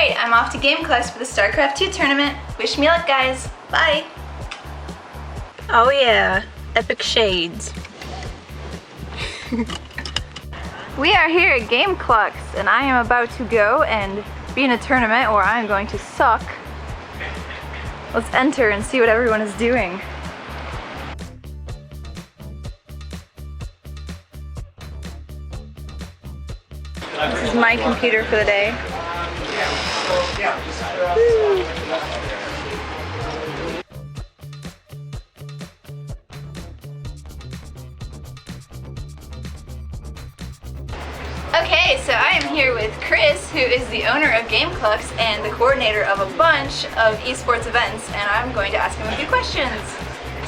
Alright, I'm off to Gameclucks for the StarCraft 2 tournament. Wish me luck, guys. Bye! Oh yeah, epic shades. We are here at Gameclucks, and I am about to go and be in a tournament where I'm going to suck. Let's enter and see what everyone is doing. This is my computer for the day. Woo. Okay, so I am here with Chris, who is the owner of Gameclucks and the coordinator of a bunch of esports events, and I'm going to ask him a few questions.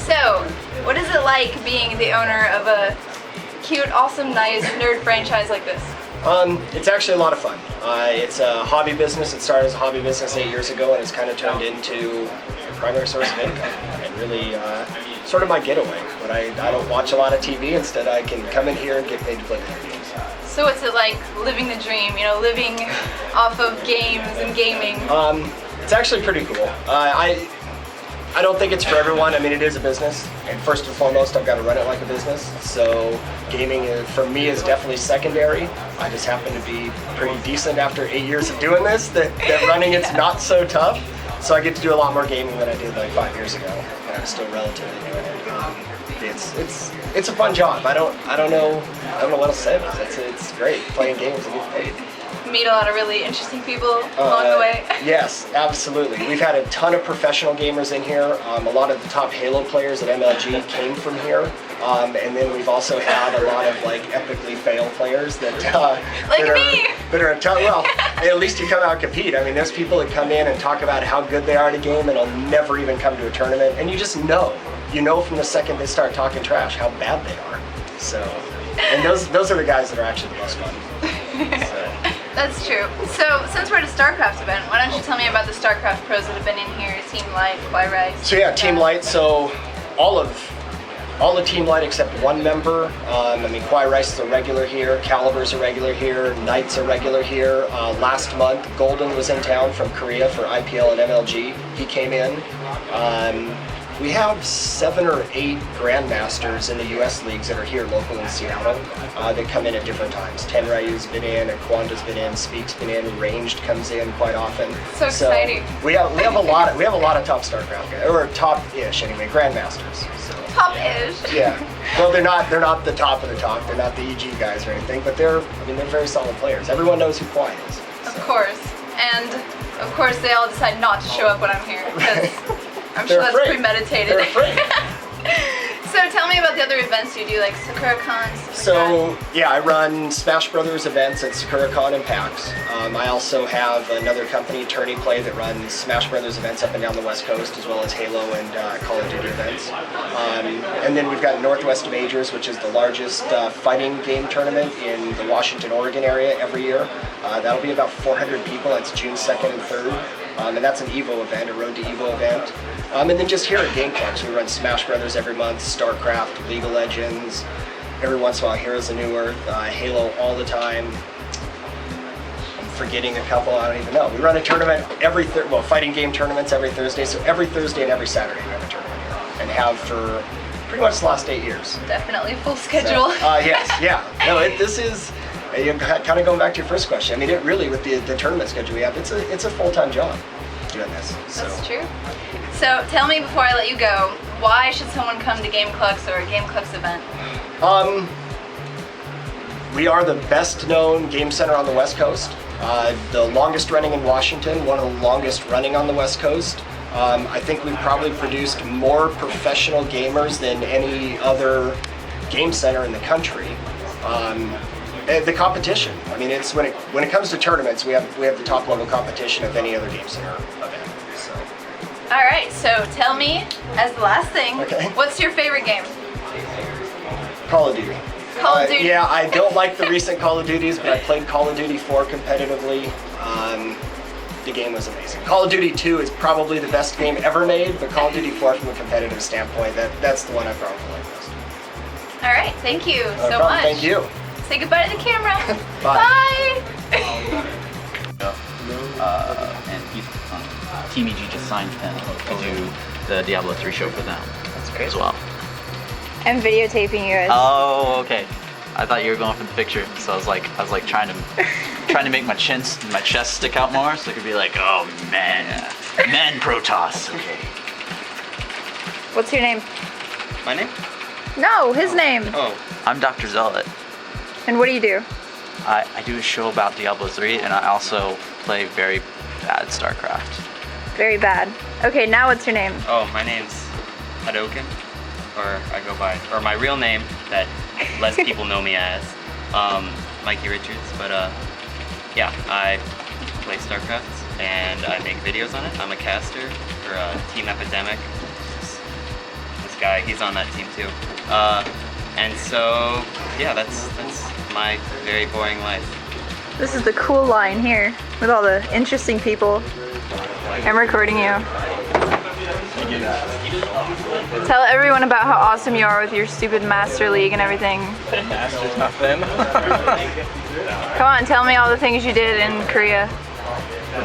So, what is it like being the owner of a cute, awesome, nice nerd franchise like this? It's actually a lot of fun. It's a hobby business. It started as a hobby business 8 years ago, and it's kind of turned into a primary source of income, and really sort of my getaway. When I don't watch a lot of TV, instead I can come in here and get paid to play video games. So what's it like living the dream, you know, living off of games and gaming? It's actually pretty cool. I don't think it's for everyone. I mean, it is a business, and first and foremost, I've got to run it like a business. So gaming, for me, is definitely secondary. I just happen to be pretty decent after 8 years of doing this, that running it's not so tough. So I get to do a lot more gaming than I did like 5 years ago, and I'm still relatively doing it. It's a fun job. I don't know what else to say about it. It's great playing games and getting paid. Meet a lot of really interesting people along the way. Yes, absolutely. We've had a ton of professional gamers in here. A lot of the top Halo players at MLG came from here. And then we've also had a lot of like epically fail players that well, at least you come out and compete. I mean, there's people that come in and talk about how good they are at a game and will never even come to a tournament, and you just know. You know from the second they start talking trash how bad they are. So, and those are the guys that are actually the most fun. So. That's true. So, since we're at a StarCraft event, why don't you tell me about the StarCraft pros that have been in here? Team Light, Pkwy Rice. So yeah, Team Light. So all the Team Light except one member. I mean, Pkwy Rice is a regular here. Caliber's a regular here. Knight's a regular here. Last month, Golden was in town from Korea for IPL and MLG. He came in. We have 7 or 8 grandmasters in the US leagues that are here local in Seattle that come in at different times. Tenryu's been in, and Kwanda's been in, Speak's been in, Ranged comes in quite often. So exciting. We have a lot of top StarCraft guys, or top-ish anyway, grandmasters. So. Top-ish. Yeah. Well, they're not the top of the top. They're not the EG guys or anything, but they're very solid players. Everyone knows who Pkwy is. So. Of course. And of course they all decide not to show up when I'm here because I'm sure that's premeditated. They're afraid. So tell me about the other events you do, like SakuraCon. So yeah, I run Smash Brothers events at SakuraCon and PAX. I also have another company, Tourney Play, that runs Smash Brothers events up and down the West Coast, as well as Halo and Call of Duty events. And then we've got Northwest Majors, which is the largest fighting game tournament in the Washington, Oregon area every year. That'll be about 400 people. That's June 2nd and 3rd. And that's an EVO event, a Road to EVO event. And then just here at Gameclucks, we run Smash Brothers every month, StarCraft, League of Legends, every once in a while Heroes of New Earth, Halo all the time. I'm forgetting a couple, I don't even know. We run a tournament every fighting game tournaments every Thursday, so every Thursday and every Saturday we have a tournament here, and have for pretty much the last 8 years. Definitely full schedule. So, yes, yeah. No, this is, kind of going back to your first question, I mean, it really, with the tournament schedule we have, it's a full-time job doing this. So. That's true. So tell me before I let you go, why should someone come to Gameclucks or a Gameclucks event? We are the best known game center on the West Coast. The longest running in Washington, one of the longest running on the West Coast. I think we've probably produced more professional gamers than any other game center in the country. The competition, I mean, it's when it comes to tournaments, we have the top level competition of any other game center event. So. All right, so tell me, as the last thing, what's your favorite game? Call of Duty. Call of Duty. Yeah, I don't like the recent Call of Duties, but I played Call of Duty 4 competitively. The game was amazing. Call of Duty 2 is probably the best game ever made, but Call of Duty 4 from a competitive standpoint, that's the one I probably like most. All right, thank you so much. Thank you. Say goodbye to the camera. Bye. Bye. and he's Team EG just signed him to do the Diablo 3 show for them. That's great as well. I'm videotaping you guys. Oh, okay. I thought you were going for the picture, so I was like trying to make my chest stick out more, so it could be like, oh man, Protoss. Okay. What's your name? My name? No, his name. Oh. I'm Dr. Zealot. And what do you do? I do a show about Diablo 3, and I also play very bad StarCraft. Very bad. Okay, now what's your name? Oh, my name's Hadoken, or I go by, or my real name that less people know me as, Mikey Richards. But yeah, I play StarCraft and I make videos on it. I'm a caster for Team Epidemic. This guy, he's on that team too. And so yeah, that's my very boring life. This is the cool line here with all the interesting people. I'm recording you. Tell everyone about how awesome you are with your stupid Master League and everything. Master's nothing. Come on, tell me all the things you did in Korea.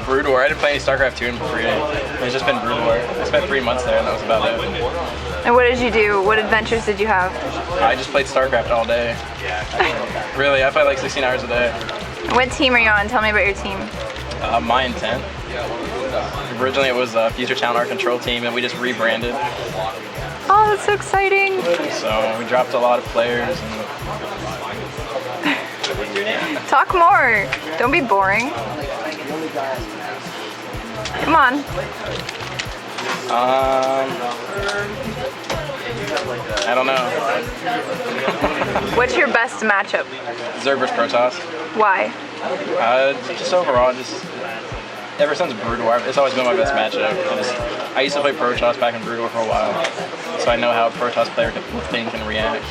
Brood War. I didn't play any StarCraft 2 in Korea. It's just been Brood War. I spent 3 months there and that was about it. And what did you do? What adventures did you have? I just played StarCraft all day. Really, I played like 16 hours a day. What team are you on? Tell me about your team. My intent. Originally it was Future Town Our Control team and we just rebranded. Oh, that's so exciting. So we dropped a lot of players. Talk more. Don't be boring. Come on. I don't know. What's your best matchup? Zerg vs Protoss. Why? Just overall, ever since Brood War, it's always been my best matchup. I used to play Protoss back in Brood War for a while, so I know how a Protoss player can think and react.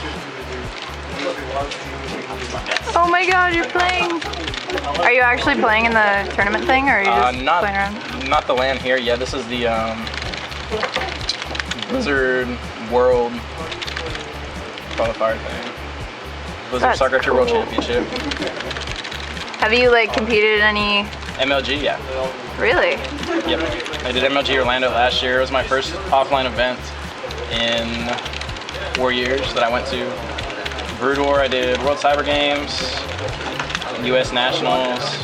Oh my god, you're playing! Are you actually playing in the tournament thing, or are you just playing around? Not the LAN here. Yeah, this is the Blizzard World qualifier thing. Blizzard StarCraft 2 World Championship. Have you like competed in any? MLG, yeah. Really? Yep. I did MLG Orlando last year. It was my first offline event in 4 years that I went to. Brood War, I did World Cyber Games, US Nationals,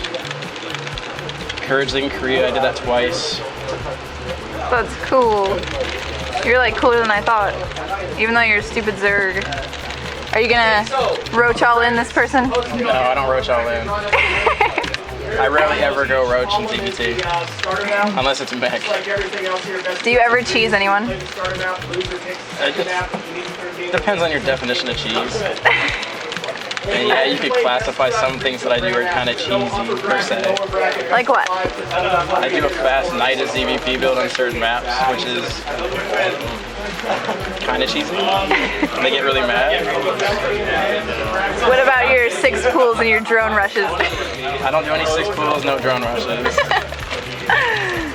Courage League in Korea, I did that twice. That's cool. You're like cooler than I thought, even though you're a stupid Zerg. Are you gonna roach all in this person? No, I don't roach all in. I rarely ever go roach in TBT, unless it's a mech. Do you ever cheese anyone? It depends on your definition of cheese. And yeah, you could classify some things that I do are kind of cheesy, per se. Like what? I do a fast Nidus EVP build on certain maps, which is kind of cheesy. And they get really mad. What about your 6 pools and your drone rushes? I don't do any 6 pools, no drone rushes.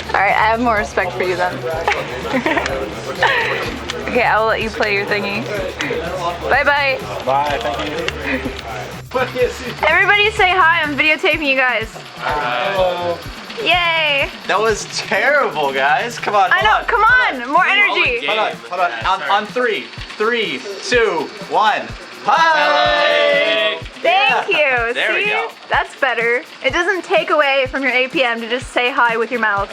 Alright, I have more respect for you then. Okay, I will let you play your thingy. Bye-bye. Bye, thank you. Everybody say hi, I'm videotaping you guys. Yay! That was terrible, guys. Come on. I know, come on, more energy. Hold on. On 3, 3, 2, 1. Hi! Thank you. There we See? go. That's better. It doesn't take away from your APM to just say hi with your mouth.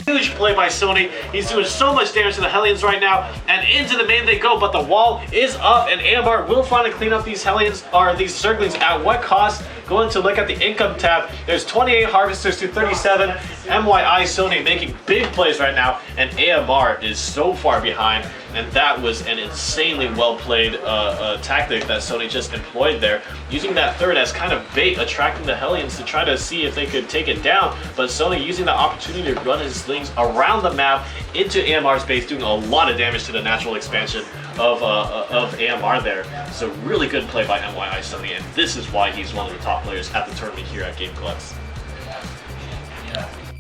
Huge play by Sony. He's doing so much damage to the Hellions right now, and into the main they go, but the wall is up, and AMR will finally clean up these Hellions, or these Zerglings. At what cost? Going to look at the income tab, there's 28 Harvesters to 37. MYI Sony making big plays right now, and AMR is so far behind, and that was an insanely well played tactic that Sony just employed there, using that third as kind of bait, attracting the Hellions to try to see if they could take it down, but Sony using the opportunity to run his slings around the map into AMR's base, doing a lot of damage to the natural expansion of AMR there. So really good play by MYI Sony, and this is why he's one of the top players at the tournament here at Gameclucks.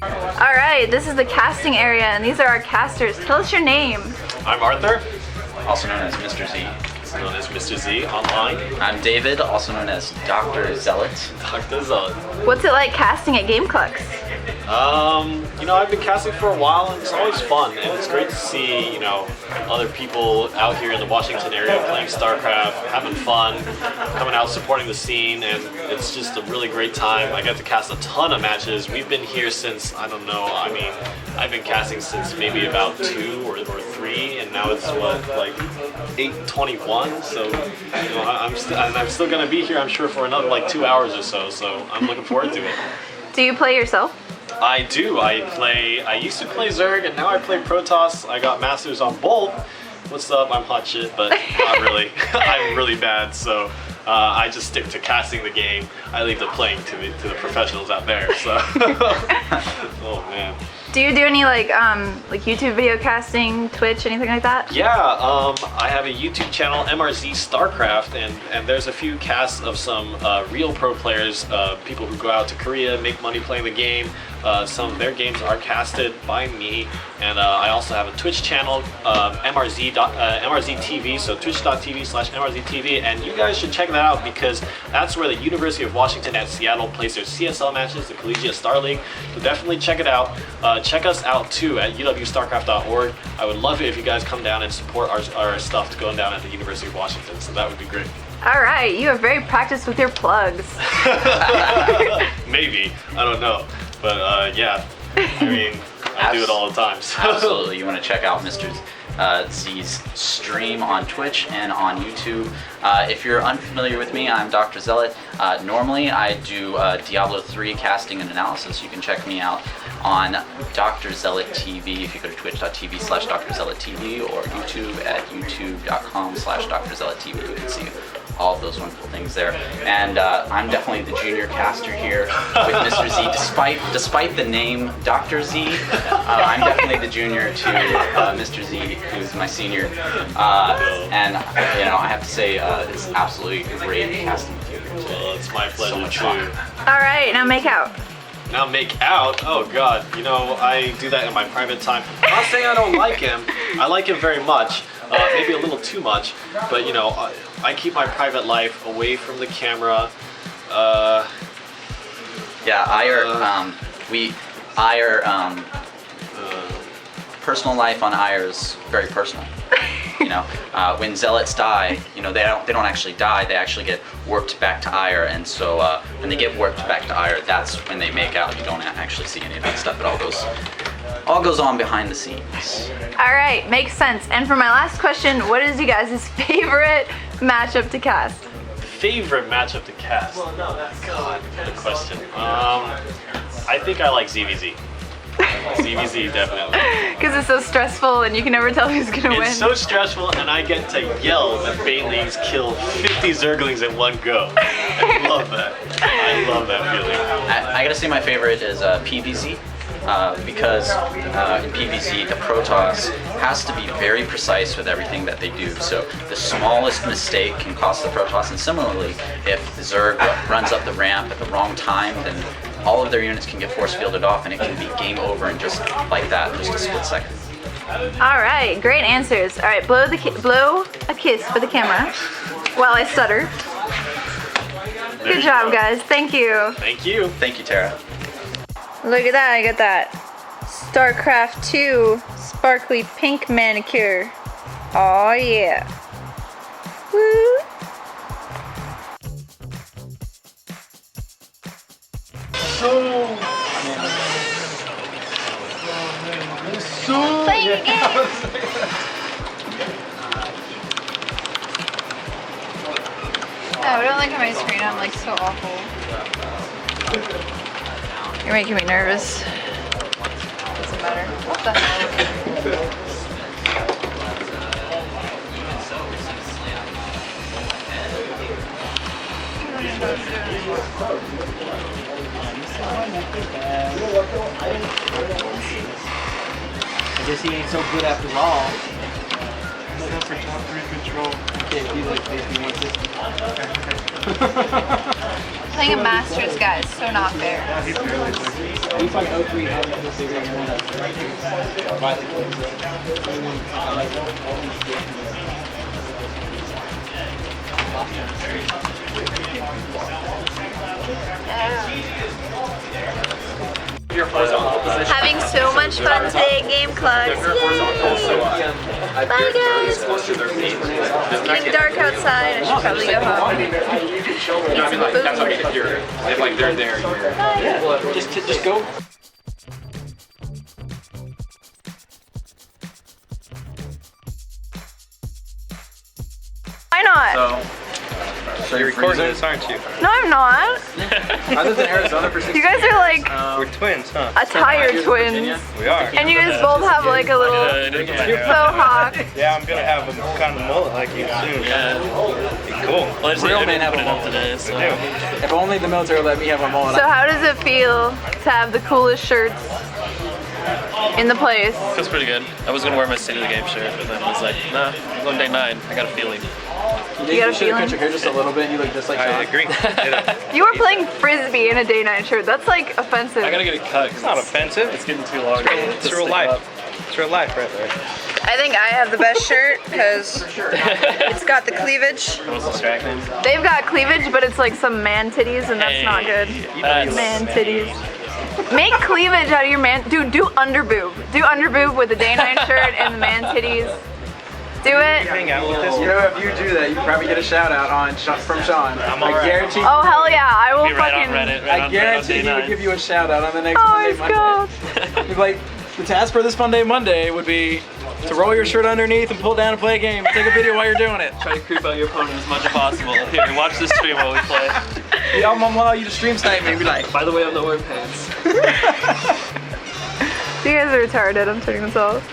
Alright, this is the casting area, and these are our casters. Tell us your name. I'm Arthur, also known as Mr. Z. also known as Mr. Z online. I'm David, also known as Dr. Zealot. Dr. Zealot. What's it like casting at Gameclucks? You know, I've been casting for a while and it's always fun and it's great to see, you know, other people out here in the Washington area playing StarCraft, having fun, coming out supporting the scene, and it's just a really great time. I get to cast a ton of matches. We've been here since, I don't know, I mean, I've been casting since maybe about 2 or 3, and now it's what, like 8:21, so you know, I'm still gonna be here, I'm sure, for another like 2 hours or so I'm looking forward to it. Do you play yourself? I do. I used to play Zerg and now I play Protoss. I got masters on both. What's up? I'm hot shit, but not really. I'm really bad, so I just stick to casting the game. I leave the playing to the professionals out there. So, oh man. Do you do any like YouTube video casting, Twitch, anything like that? Yeah, I have a YouTube channel, MRZ StarCraft, and there's a few casts of some real pro players, people who go out to Korea, make money playing the game. Some of their games are casted by me, and I also have a Twitch channel, MRZ TV, so twitch.tv/MRZ TV, and you guys should check that out because that's where the University of Washington at Seattle plays their CSL matches, the Collegiate Star League. So definitely check it out. Check us out too at uwstarcraft.org. I would love it if you guys come down and support our stuff going down at the University of Washington, so that would be great. All right, you are very practiced with your plugs. Maybe, I don't know. But yeah, I mean, I do it all the time. So. Absolutely, you want to check out Mr. Z's stream on Twitch and on YouTube. If you're unfamiliar with me, I'm Dr. Zealot. Normally I do Diablo 3 casting and analysis. You can check me out on Dr. Zealot TV if you go to twitch.tv/Dr. Zealot TV or YouTube at youtube.com/Dr. Zealot TV. You can see all of those wonderful things there. And I'm definitely the junior caster here with Mr. Z. Despite the name Dr. Z, I'm definitely the junior to Mr. Z, who's my senior. And you know, I have to say, it's absolutely great casting with you here today. Well, it's my pleasure so much too. fun. All right, now make out. Now make out? Oh God, you know, I do that in my private time. I'm not saying I don't like him. I like him very much. Maybe a little too much, but you know, I keep my private life away from the camera. Yeah, personal life on IRE is very personal. You know, when zealots die, you know, they don't actually die. They actually get warped back to IRE, and so when they get warped back to IRE, that's when they make out. You don't actually see any of that stuff. It all goes on behind the scenes. All right, makes sense. And for my last question, what is you guys' favorite matchup to cast? Favorite matchup to cast? God, what a question. I think I like ZVZ. ZVZ, definitely. Because it's so stressful and you can never tell who's gonna win. It's so stressful, and I get to yell that Baileys kill 50 Zerglings in one go. I love that. I love that feeling. I gotta say my favorite is PVZ. Because in PvZ, the Protoss has to be very precise with everything that they do. So the smallest mistake can cost the Protoss, and similarly, if the Zerg runs up the ramp at the wrong time, then all of their units can get force fielded off, and it can be game over in just like that, just a split second. All right, great answers. All right, blow a kiss for the camera while I stutter. Good job, guys. Thank you. Thank you. Thank you, Tara. Look at that, I got that StarCraft 2 sparkly pink manicure. Oh yeah. Woo. Playing again. Oh, don't look at my screen, I'm like so awful. You're making me nervous. Doesn't matter. What the hell? I guess he ain't so good after all. Look for top 3 control. Can't be like this. He wants it. Playing a Masters, guys, so not fair. He's barely like. He's like 03 having the bigger one. Having so much fun today at Gameclucks. Yay! Bye guys! It's getting dark outside. I should probably go home. Eat some food. Like they're there. Bye. Just go. Why not? So you're recording this, aren't you? No, I'm not. I lived in Arizona for 6 You guys are like We're twins, huh? attire twins. We are. And you guys both have like a little faux hawk. Yeah, I'm gonna have a kind of mullet like you soon. Yeah. Cool. Well, Real men have a mullet today, so. If only the military let me have a mullet. So how does it feel to have the coolest shirts in the place? Feels pretty good. I was gonna wear my State of the Game shirt, but then I was like, nah, it's on day 9. I got a feeling. You got a should have feeling? cut your hair just a little bit. You look just like Sean. I agree. You were playing frisbee in a day night shirt. That's like offensive. I gotta get it cut. It's not offensive. It's getting too long. It's real life. It's real life right there. I think I have the best shirt because it's got the cleavage. Most distracting. They've got cleavage, but it's like some man titties, and that's not good. That's- Man titties. Make cleavage out of your man. Dude, do underboob. Do underboob with the day night shirt and the man titties. Do it. Hang out with this. You know, if you do that, you probably get a shout out from Sean. I guarantee. Oh hell yeah! I will Be right on fucking. Reddit. Right I on guarantee day he would 9. give you a shout out on the next Oh, Monday. it's gold. He'd be like, the task for this Fun Day Monday would be to roll your shirt underneath and pull down and play a game. Take a video while you're doing it. Try to creep out your opponent as much as possible. Here, watch this stream while we play. Yeah, I'm gonna allow you to stream snipe me and be like, By the way, I'm not wearing pants. You guys are retarded. I'm turning this off.